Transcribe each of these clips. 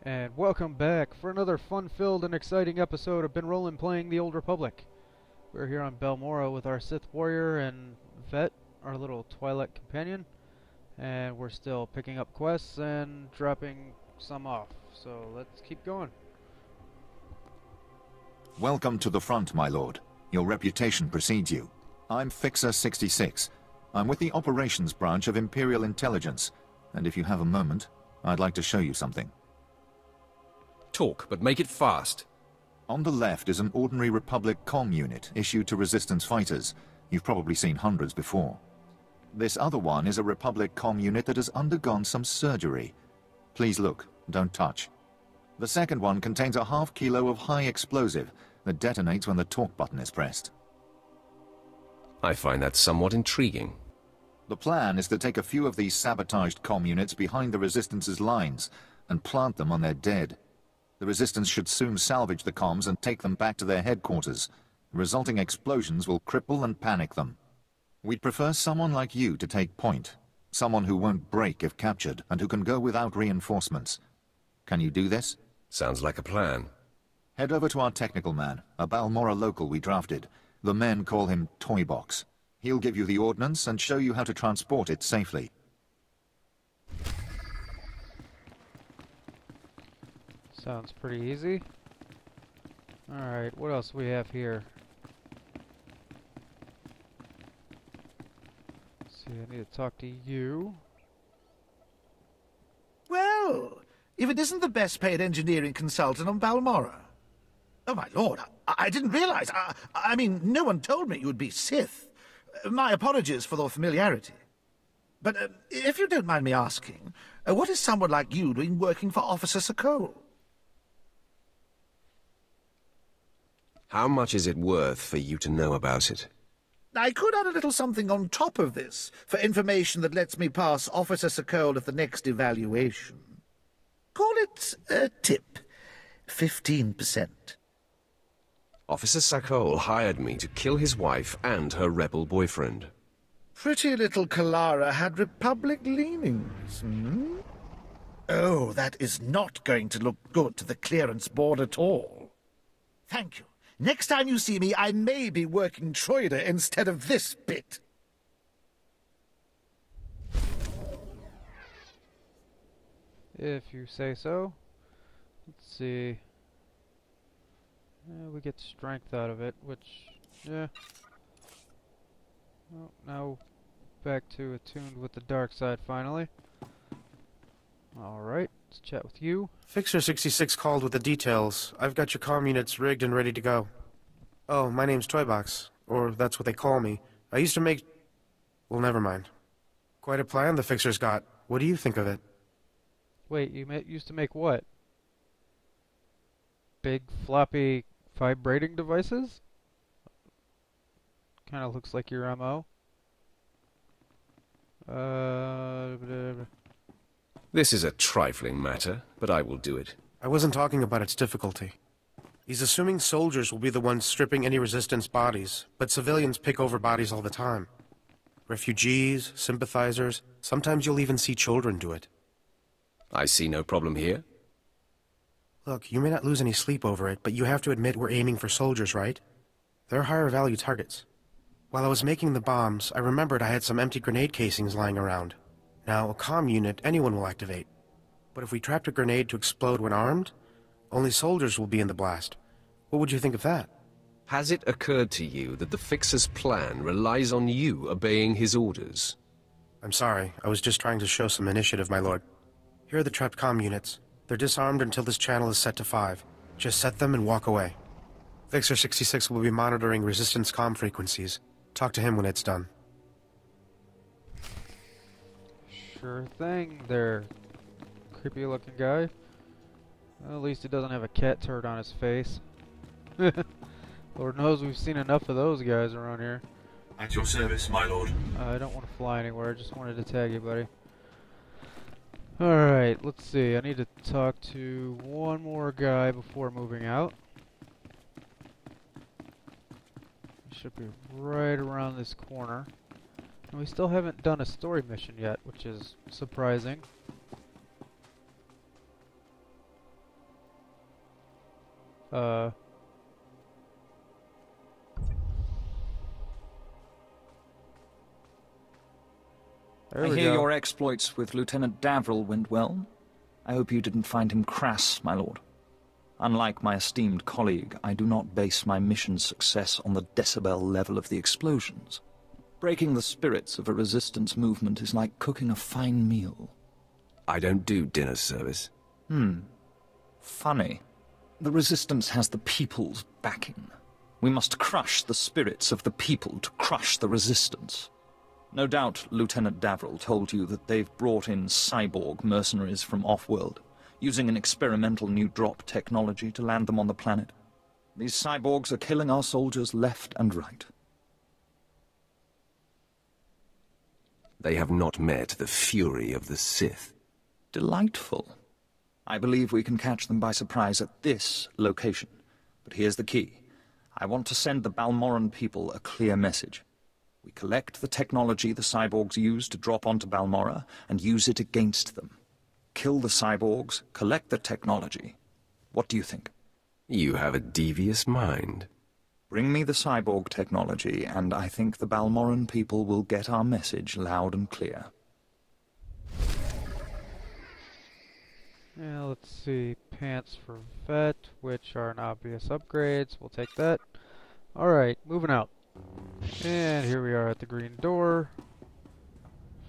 And welcome back for another fun-filled and exciting episode of Been Rollin' Playing the Old Republic. We're here on Balmora with our Sith Warrior and Vet, our little Twilight companion. And we're still picking up quests and dropping some off. So let's keep going. Welcome to the front, my lord. Your reputation precedes you. I'm Fixer 66. I'm with the Operations Branch of Imperial Intelligence. And if you have a moment, I'd like to show you something. Talk, but make it fast. On the left is an ordinary Republic comm unit issued to Resistance fighters. You've probably seen hundreds before. This other one is a Republic comm unit that has undergone some surgery. Please look, don't touch. The second one contains a half kilo of high explosive that detonates when the talk button is pressed. I find that somewhat intriguing. The plan is to take a few of these sabotaged comm units behind the Resistance's lines and plant them on their dead. The Resistance should soon salvage the comms and take them back to their headquarters. The resulting explosions will cripple and panic them. We'd prefer someone like you to take point. Someone who won't break if captured and who can go without reinforcements. Can you do this? Sounds like a plan. Head over to our technical man, a Balmora local we drafted. The men call him Toybox. He'll give you the ordnance and show you how to transport it safely. Sounds pretty easy. Alright, what else we have here? Let's see, I need to talk to you. Well, if it isn't the best paid engineering consultant on Balmora. Oh, my lord, I didn't realize. I mean, no one told me you would be Sith. My apologies for the familiarity. But if you don't mind me asking, what is someone like you doing working for Officer Sakol? How much is it worth for you to know about it? I could add a little something on top of this, for information that lets me pass Officer Sakol at the next evaluation. Call it a tip. 15%. Officer Sakol hired me to kill his wife and her rebel boyfriend. Pretty little Kalara had Republic leanings, hmm? Oh, that is not going to look good to the clearance board at all. Thank you. Next time you see me, I may be working Troida instead of this bit. If you say so. Let's see. We get strength out of it, which, yeah. Oh, now back to attuned with the dark side finally. Alright, let's chat with you. Fixer 66 called with the details. I've got your comm units rigged and ready to go. Oh, my name's Toybox, or that's what they call me. I used to make... Well, never mind. Quite a plan the Fixer's got. What do you think of it? Wait, you used to make what? Big floppy vibrating devices? Kinda looks like your MO. This is a trifling matter, but I will do it. I wasn't talking about its difficulty. He's assuming soldiers will be the ones stripping any resistance bodies, but civilians pick over bodies all the time. Refugees, sympathizers, sometimes you'll even see children do it. I see no problem here. Look, you may not lose any sleep over it, but you have to admit we're aiming for soldiers, right? They're higher value targets. While I was making the bombs, I remembered I had some empty grenade casings lying around. Now, a comm unit anyone will activate. But if we trapped a grenade to explode when armed, only soldiers will be in the blast. What would you think of that? Has it occurred to you that the Fixer's plan relies on you obeying his orders? I'm sorry, I was just trying to show some initiative, my lord. Here are the trapped comm units. They're disarmed until this channel is set to 5. Just set them and walk away. Fixer 66 will be monitoring Resistance comm frequencies. Talk to him when it's done. Sure thing there, creepy looking guy. Well, at least he doesn't have a cat turd on his face. Lord knows we've seen enough of those guys around here. At your service, my lord. I don't want to fly anywhere, I just wanted to tag you, buddy. Alright, let's see. I need to talk to one more guy before moving out. He should be right around this corner. And we still haven't done a story mission yet, which is surprising. There I we hear go. your exploits with Lieutenant Davril went well. I hope you didn't find him crass, my lord. Unlike my esteemed colleague, I do not base my mission's success on the decibel level of the explosions. Breaking the spirits of a resistance movement is like cooking a fine meal. I don't do dinner service. Funny. The resistance has the people's backing. We must crush the spirits of the people to crush the resistance. No doubt Lieutenant Davril told you that they've brought in cyborg mercenaries from off-world, using an experimental new drop technology to land them on the planet. These cyborgs are killing our soldiers left and right. They have not met the fury of the Sith. Delightful. I believe we can catch them by surprise at this location. But here's the key. I want to send the Balmoran people a clear message. We collect the technology the cyborgs use to drop onto Balmora and use it against them. Kill the cyborgs, collect the technology. What do you think? You have a devious mind. Bring me the cyborg technology, and I think the Balmoran people will get our message loud and clear. Yeah, let's see. Pants for vet, which are an obvious upgrades. We'll take that. Alright, moving out. And here we are at the green door.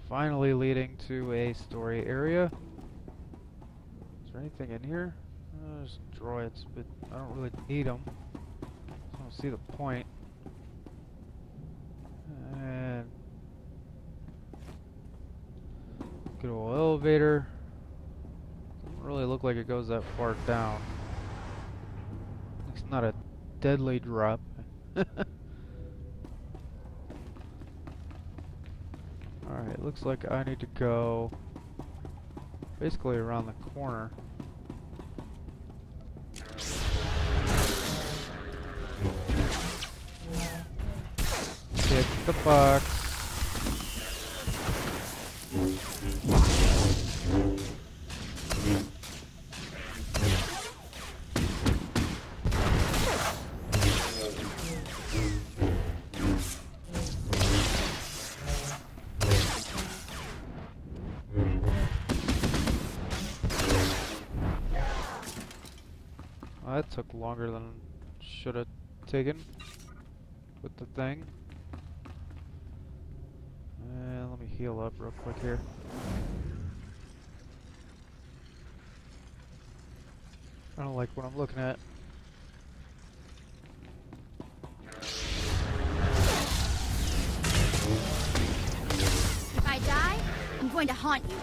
Finally leading to a story area. Is there anything in here? There's droids, but I don't really need them. I don't see the point. And good old elevator. Doesn't really look like it goes that far down. It's not a deadly drop. Alright, looks like I need to go basically around the corner. Hit the box. Well, that took longer than should have taken with the thing. And let me heal up real quick here. I don't like what I'm looking at. If I die, I'm going to haunt you.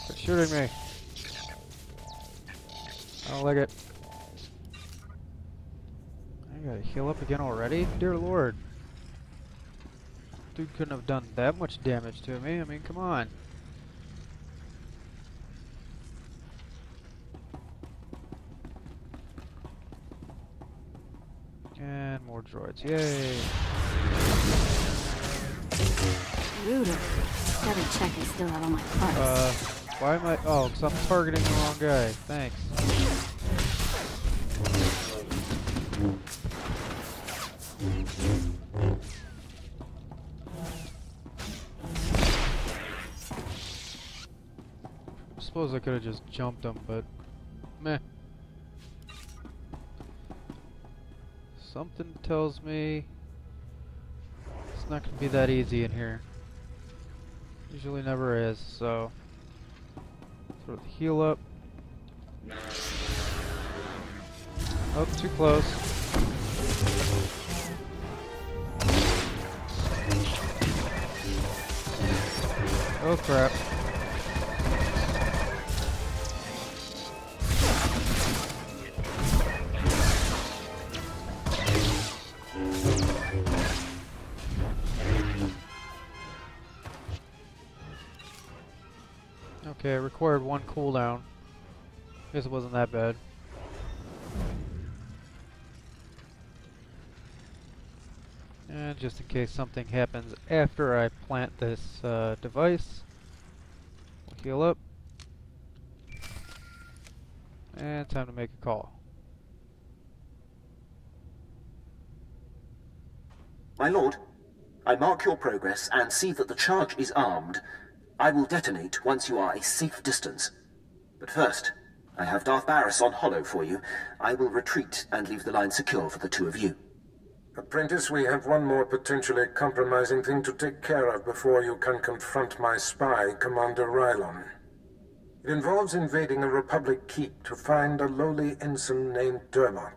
Quit shooting me. I don't like it. I gotta heal up again already? Dear Lord. Dude couldn't have done that much damage to me. I mean, come on. And more droids. Yay. Ruder. Better check I still have all my parts. Why am I... Oh, because I'm targeting the wrong guy. Thanks. I suppose I could have just jumped him, but... meh. Something tells me... it's not going to be that easy in here. Usually never is, so... sort of heal up. Oh, too close. Oh crap. Okay, it required one cooldown. Guess it wasn't that bad. And just in case something happens after I plant this device, we'll heal up. And time to make a call. My lord, I mark your progress and see that the charge is armed. I will detonate once you are a safe distance. But first, I have Darth Barris on hollow for you. I will retreat and leave the line secure for the two of you. Apprentice, we have one more potentially compromising thing to take care of before you can confront my spy, Commander Rylon. It involves invading a Republic keep to find a lowly ensign named Dermot.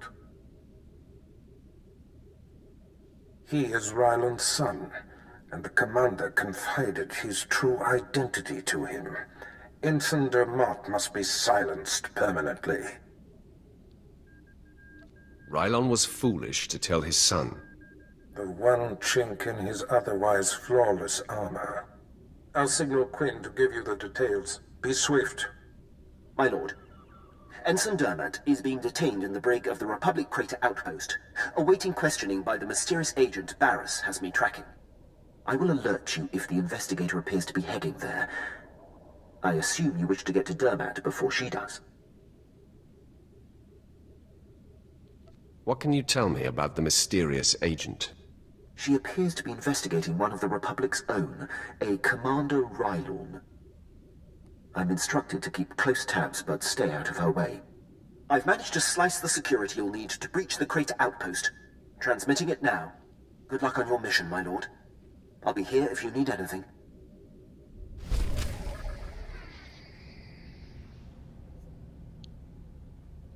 He is Rylon's son, and the commander confided his true identity to him. Ensign Dermot must be silenced permanently. Rylon was foolish to tell his son. The one chink in his otherwise flawless armor. I'll signal Quinn to give you the details. Be swift. My lord, Ensign Dermot is being detained in the brig of the Republic Crater Outpost, awaiting questioning by the mysterious agent Barris has me tracking. I will alert you if the investigator appears to be heading there. I assume you wish to get to Dermot before she does. What can you tell me about the mysterious agent? She appears to be investigating one of the Republic's own, a Commander Rylon. I'm instructed to keep close tabs, but stay out of her way. I've managed to slice the security you'll need to breach the crater outpost. Transmitting it now. Good luck on your mission, my lord. I'll be here if you need anything.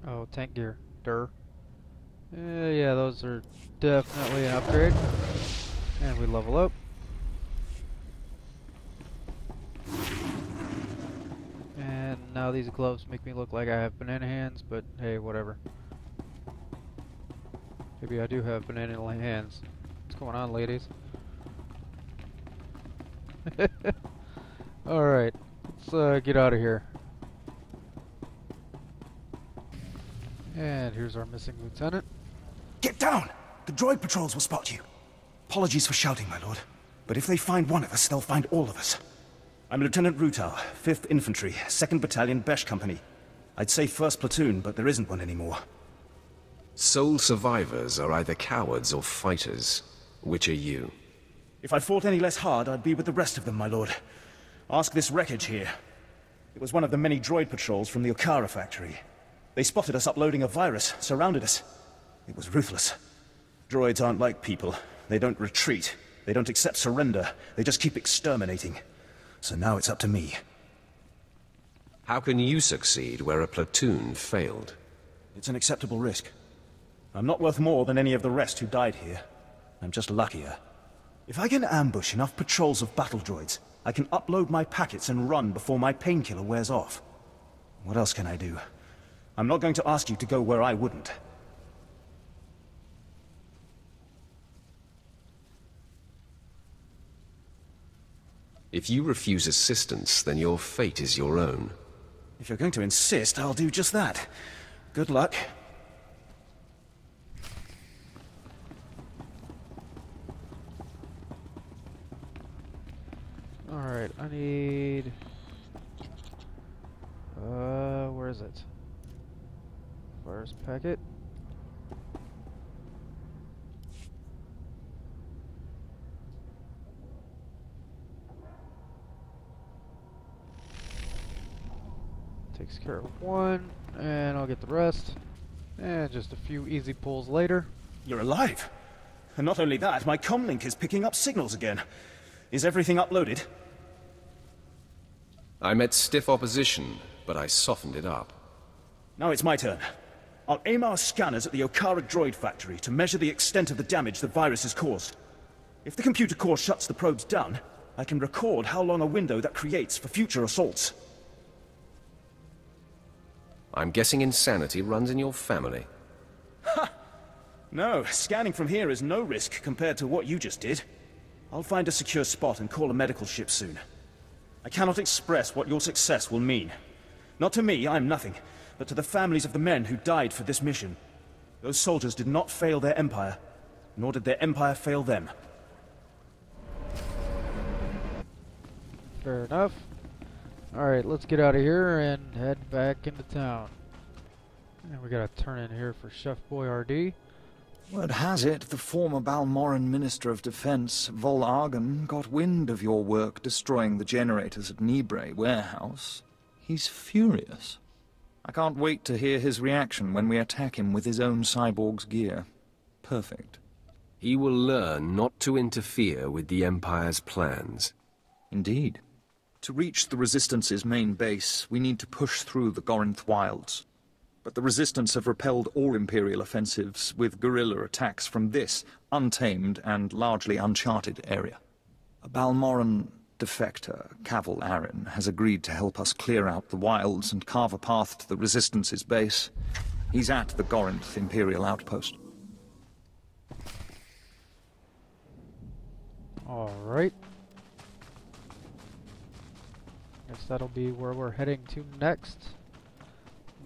Oh, tank gear. Yeah, those are definitely an upgrade. And we level up. And now these gloves make me look like I have banana hands, but hey, whatever. Maybe I do have banana hands. What's going on, ladies? Alright, let's get out of here. And here's our missing lieutenant. Get down! The droid patrols will spot you. Apologies for shouting, my lord. But if they find one of us, they'll find all of us. I'm Lieutenant Rutau, 5th Infantry, 2nd Battalion, Besh Company. I'd say 1st Platoon, but there isn't one anymore. Sole survivors are either cowards or fighters. Which are you? If I fought any less hard, I'd be with the rest of them, my lord. Ask this wreckage here. It was one of the many droid patrols from the Okara factory. They spotted us uploading a virus, surrounded us. It was ruthless. Droids aren't like people. They don't retreat. They don't accept surrender. They just keep exterminating. So now it's up to me. How can you succeed where a platoon failed? It's an acceptable risk. I'm not worth more than any of the rest who died here. I'm just luckier. If I can ambush enough patrols of battle droids, I can upload my packets and run before my painkiller wears off. What else can I do? I'm not going to ask you to go where I wouldn't. If you refuse assistance, then your fate is your own. If you're going to insist, I'll do just that. Good luck. Alright, I need... where is it? Virus packet. Takes care of one, and I'll get the rest. And just a few easy pulls later. You're alive! And not only that, my comlink is picking up signals again. Is everything uploaded? I met stiff opposition, but I softened it up. Now it's my turn. I'll aim our scanners at the Okara droid factory to measure the extent of the damage the virus has caused. If the computer core shuts the probes down, I can record how long a window that creates for future assaults. I'm guessing insanity runs in your family. Ha! No, scanning from here is no risk compared to what you just did. I'll find a secure spot and call a medical ship soon. I cannot express what your success will mean. Not to me, I'm nothing, but to the families of the men who died for this mission. Those soldiers did not fail their empire. nor did their empire fail them. Fair enough. Alright, let's get out of here and head back into town. And we gotta turn in here for Chef Boyardee. Word has it, the former Balmoran Minister of Defense, Vol Argon, got wind of your work destroying the generators at Nibre warehouse. He's furious. I can't wait to hear his reaction when we attack him with his own cyborg's gear. Perfect. He will learn not to interfere with the Empire's plans. Indeed. To reach the Resistance's main base, we need to push through the Gorinth wilds. But the Resistance have repelled all Imperial offensives with guerrilla attacks from this untamed and largely uncharted area. A Balmoran defector, Cavil Arryn, has agreed to help us clear out the wilds and carve a path to the Resistance's base. He's at the Gorinth Imperial outpost. Alright. Guess that'll be where we're heading to next.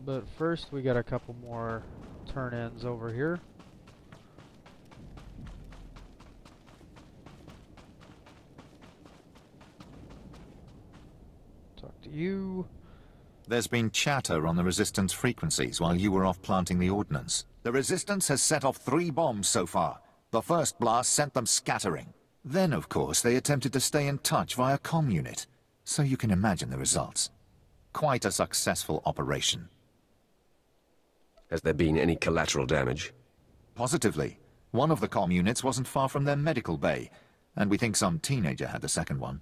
But first, we got a couple more turn-ins over here. Talk to you. There's been chatter on the Resistance frequencies while you were off planting the ordnance. The Resistance has set off 3 bombs so far. The first blast sent them scattering. Then, of course, they attempted to stay in touch via comm unit. So you can imagine the results. Quite a successful operation. Has there been any collateral damage? Positively. One of the comm units wasn't far from their medical bay, and we think some teenager had the second one.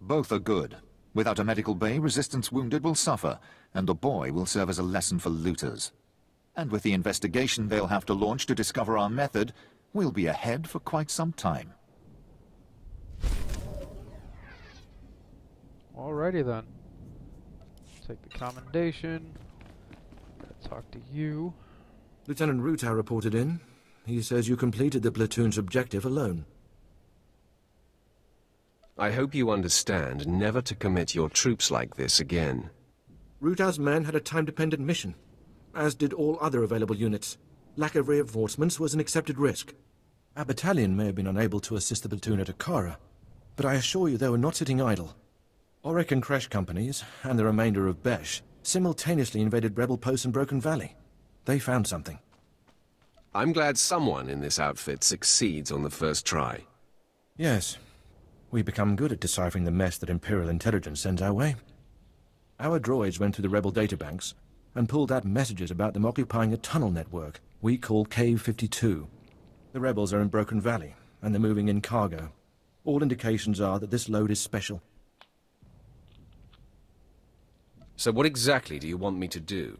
Both are good. Without a medical bay, Resistance wounded will suffer, and the boy will serve as a lesson for looters. And with the investigation they'll have to launch to discover our method, we'll be ahead for quite some time. Alrighty then. Take the commendation. Gotta talk to you. Lieutenant Ruta reported in. He says you completed the platoon's objective alone. I hope you understand never to commit your troops like this again. Ruta's men had a time-dependent mission, as did all other available units. Lack of reinforcements was an accepted risk. Our battalion may have been unable to assist the platoon at Akara, but I assure you they were not sitting idle. Auric and Kresh companies, and the remainder of Besh, simultaneously invaded rebel posts in Broken Valley. They found something. I'm glad someone in this outfit succeeds on the first try. Yes. We become good at deciphering the mess that Imperial intelligence sends our way. Our droids went through the rebel databanks and pulled out messages about them occupying a tunnel network we call Cave 52. The rebels are in Broken Valley, and they're moving in cargo. All indications are that this load is special. So what exactly do you want me to do?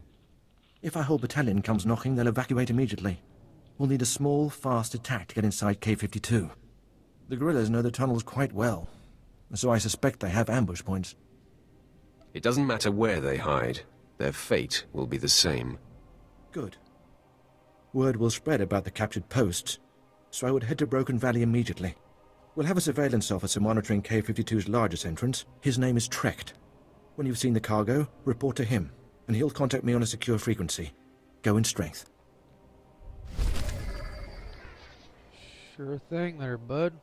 If our whole battalion comes knocking, they'll evacuate immediately. We'll need a small, fast attack to get inside K-52. The guerrillas know the tunnels quite well, so I suspect they have ambush points. It doesn't matter where they hide. Their fate will be the same. Good. Word will spread about the captured posts, so I would head to Broken Valley immediately. We'll have a surveillance officer monitoring K-52's largest entrance. His name is Trecht. When you've seen the cargo, report to him, and he'll contact me on a secure frequency. Go in strength. Sure thing there, bud.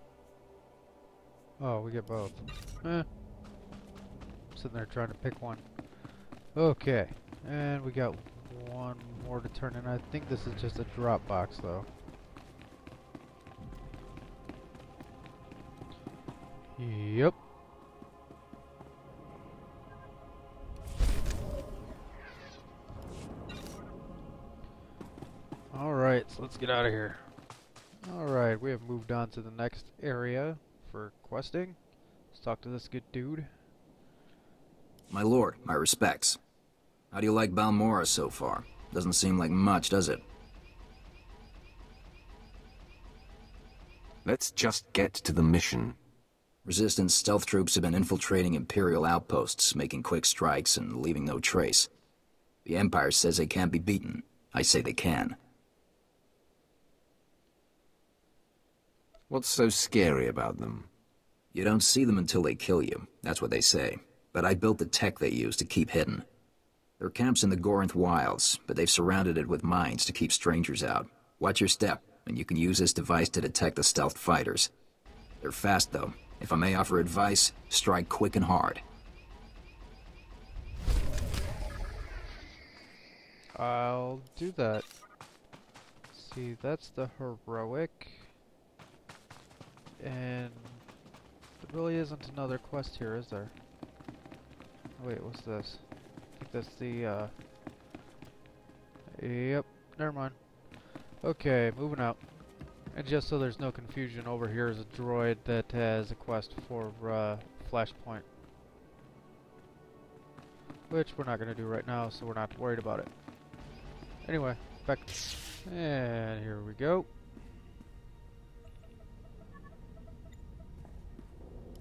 Oh, we get both. Sitting there trying to pick one. Okay, and we got one more to turn in. I think this is just a drop box, though. Yep. Alright, so let's get out of here. Alright, we have moved on to the next area for questing. Let's talk to this good dude. My lord, my respects. How do you like Balmora so far? Doesn't seem like much, does it? Let's just get to the mission. Resistance stealth troops have been infiltrating Imperial outposts, making quick strikes and leaving no trace. The Empire says they can't be beaten. I say they can. What's so scary about them? You don't see them until they kill you. That's what they say. But I built the tech they use to keep hidden. There are camps in the Gorinth wilds, but they've surrounded it with mines to keep strangers out. Watch your step, and you can use this device to detect the stealth fighters. They're fast, though. If I may offer advice, strike quick and hard. I'll do that. See, that's the heroic. And there really isn't another quest here, is there? Wait, what's this? I think that's the, Yep, never mind. Okay, moving out. And just so there's no confusion, over here is a droid that has a quest for, Flashpoint. Which we're not going to do right now, so we're not worried about it. Anyway, back. And here we go.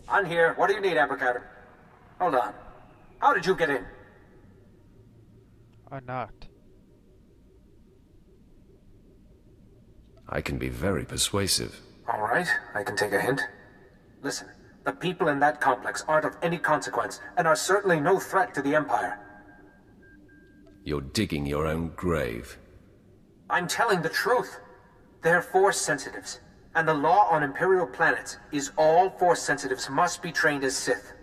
I'm here. What do you need, Abracadabra? Hold on. How did you get in? I knocked. I can be very persuasive. All right, I can take a hint. Listen, the people in that complex aren't of any consequence, and are certainly no threat to the Empire. You're digging your own grave. I'm telling the truth. They're Force sensitives, and the law on Imperial planets is all Force sensitives must be trained as Sith.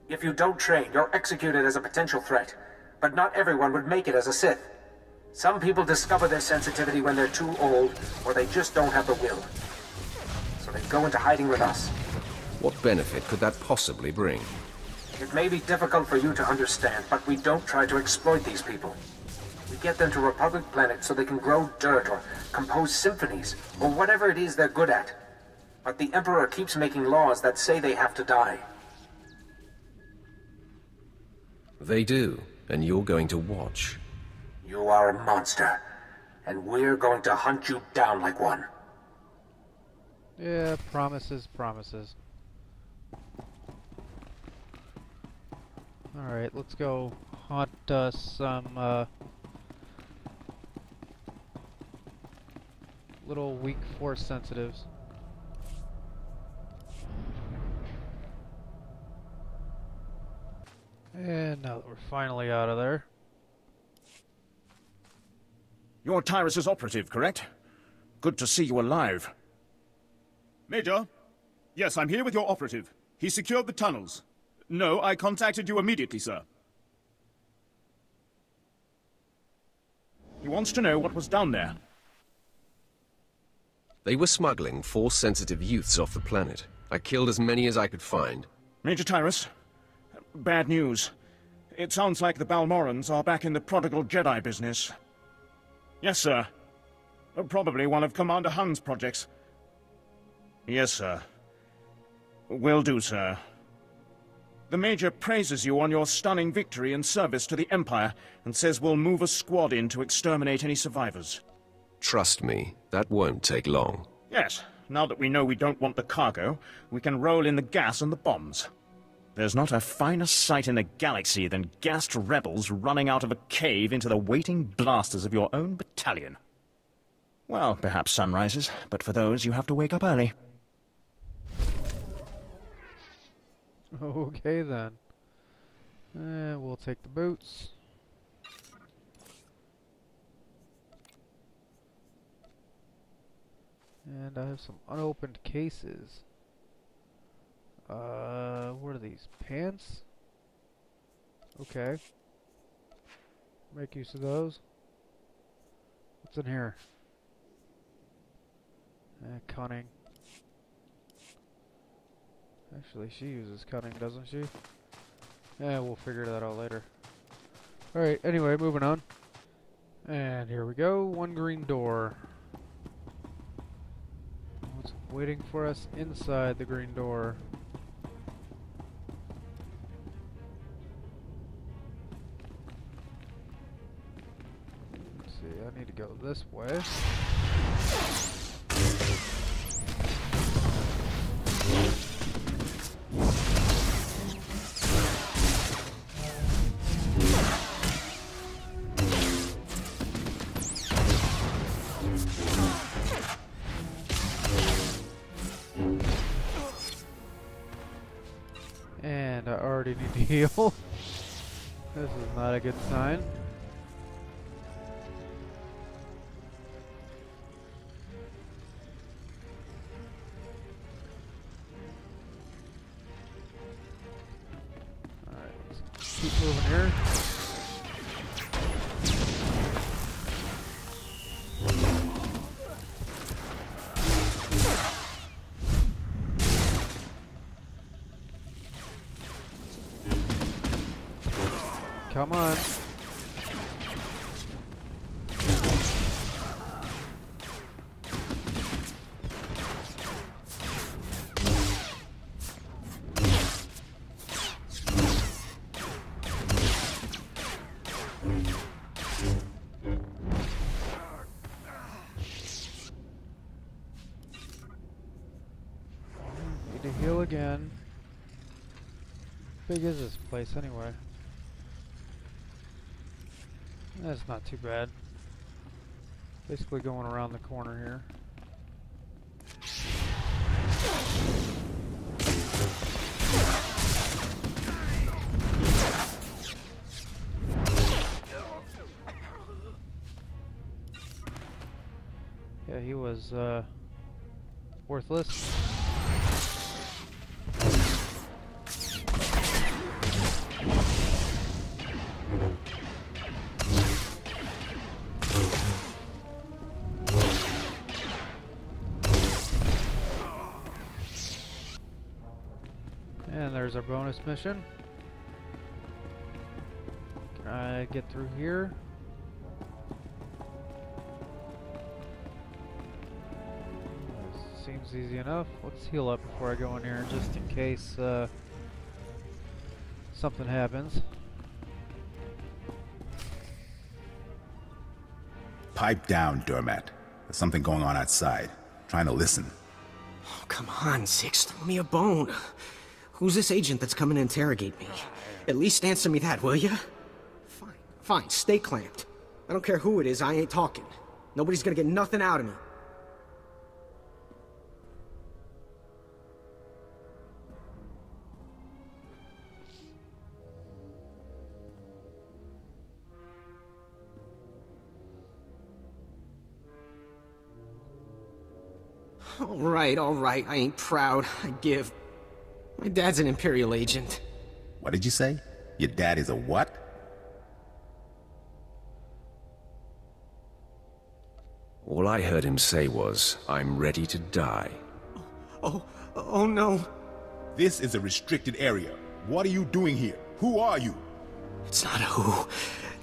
If you don't train, you're executed as a potential threat, but not everyone would make it as a Sith. Some people discover their sensitivity when they're too old, or they just don't have the will. So they go into hiding with us. What benefit could that possibly bring? It may be difficult for you to understand, but we don't try to exploit these people. We get them to Republic planets so they can grow dirt or compose symphonies, or whatever it is they're good at. But the Emperor keeps making laws that say they have to die. They do, and you're going to watch. You are a monster, and we're going to hunt you down like one. Yeah, promises, promises. Alright, let's go hunt some, little weak Force sensitives. And now that we're finally out of there. You're Tyrus's operative, correct? Good to see you alive. Major? Yes, I'm here with your operative. He secured the tunnels. No, I contacted you immediately, sir. He wants to know what was down there. They were smuggling Force-sensitive youths off the planet. I killed as many as I could find. Major Tyrus, bad news. It sounds like the Balmorans are back in the prodigal Jedi business. Yes, sir. Probably one of Commander Hunn's projects. Yes, sir. Will do, sir. The Major praises you on your stunning victory and service to the Empire, and says we'll move a squad in to exterminate any survivors. Trust me, that won't take long. Yes, now that we know we don't want the cargo, we can roll in the gas and the bombs. There's not a finer sight in the galaxy than gassed rebels running out of a cave into the waiting blasters of your own battalion. Well, perhaps sunrises, but for those you have to wake up early. Okay then. We'll take the boots. And I have some unopened cases. What are these? Pants? Okay. Make use of those. What's in here? Cunning. Actually, she uses cunning, doesn't she? Yeah, we'll figure that out later. Alright, anyway, moving on. And here we go, one green door. What's waiting for us inside the green door? Let's see, I need to go this way. And I already need to heal. This is not a good sign. keep moving here. Come on. Need to heal again. How big is this place anyway? That's not too bad. Basically going around the corner here. Yeah, he was worthless. And there's our bonus mission. Can I get through here? Seems easy enough. Let's heal up before I go in here, just in case something happens. Pipe down, Dermat. There's something going on outside. Trying to listen. Oh, come on, Six. Throw me a bone. Who's this agent that's coming to interrogate me? At least answer me that, will ya? Fine, fine. Stay clamped. I don't care who it is, I ain't talking. Nobody's gonna get nothing out of me. All right, I ain't proud. I give. My dad's an Imperial agent. What did you say? Your dad is a what? All I heard him say was, I'm ready to die. Oh no. This is a restricted area. What are you doing here? Who are you? It's not a who.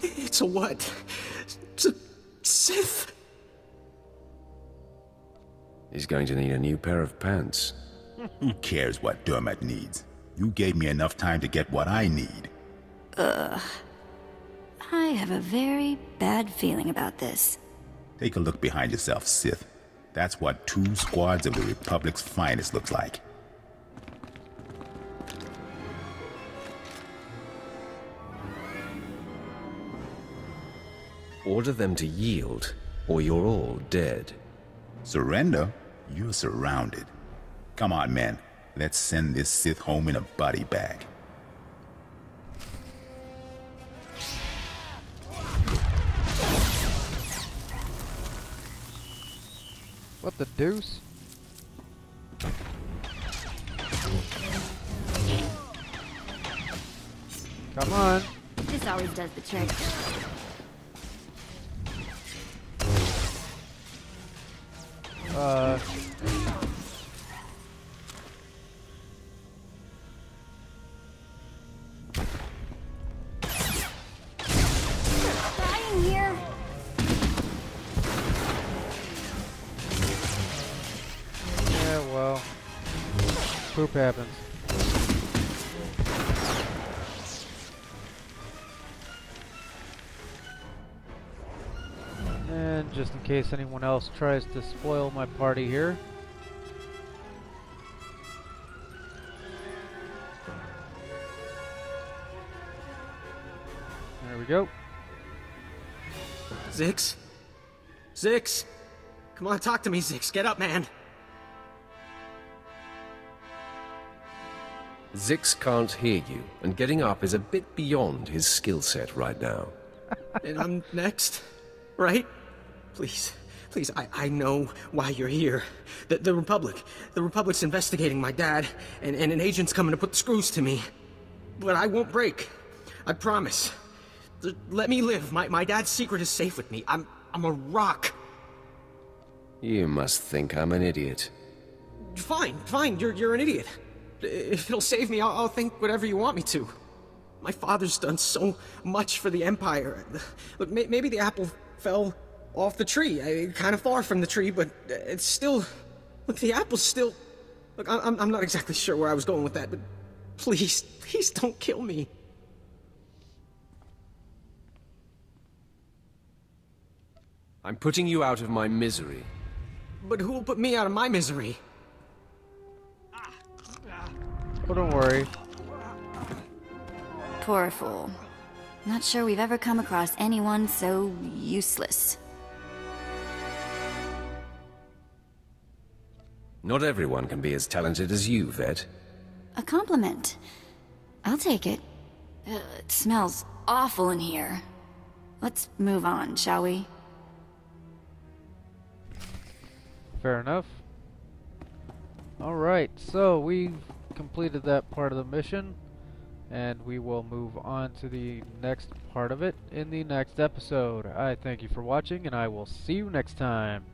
It's a what. It's a Sith. He's going to need a new pair of pants. Who cares what Dermat needs? You gave me enough time to get what I need. I have a very bad feeling about this. Take a look behind yourself, Sith. That's what 2 squads of the Republic's finest looks like. Order them to yield, or you're all dead. Surrender? You're surrounded. Come on, men. Let's send this Sith home in a body bag. What the deuce? Come on. This always does the trick. Dying here. Yeah, well, poop happens. And just in case anyone else tries to spoil my party here. There we go. Zix? Zix? Come on, talk to me, Zix. Get up, man. Zix can't hear you, and getting up is a bit beyond his skill set right now. And I'm next, right? Please, I know why you're here. The Republic's investigating my dad, and an agent's coming to put the screws to me. But I won't break. I promise. Let me live. My dad's secret is safe with me. I'm a rock. You must think I'm an idiot. Fine. You're an idiot. If it'll save me, I'll think whatever you want me to. My father's done so much for the Empire. Look, maybe the apple fell off the tree, kind of far from the tree, but it's still... Look, the apple's still... Look, I'm not exactly sure where I was going with that, but please don't kill me. I'm putting you out of my misery. But who will put me out of my misery? Oh, don't worry. Poor fool. Not sure we've ever come across anyone so useless. Not everyone can be as talented as you, Vet. A compliment. I'll take it. It smells awful in here. Let's move on, shall we? Fair enough. Alright, so we've completed that part of the mission, and we will move on to the next part of it in the next episode. I thank you for watching, and I will see you next time.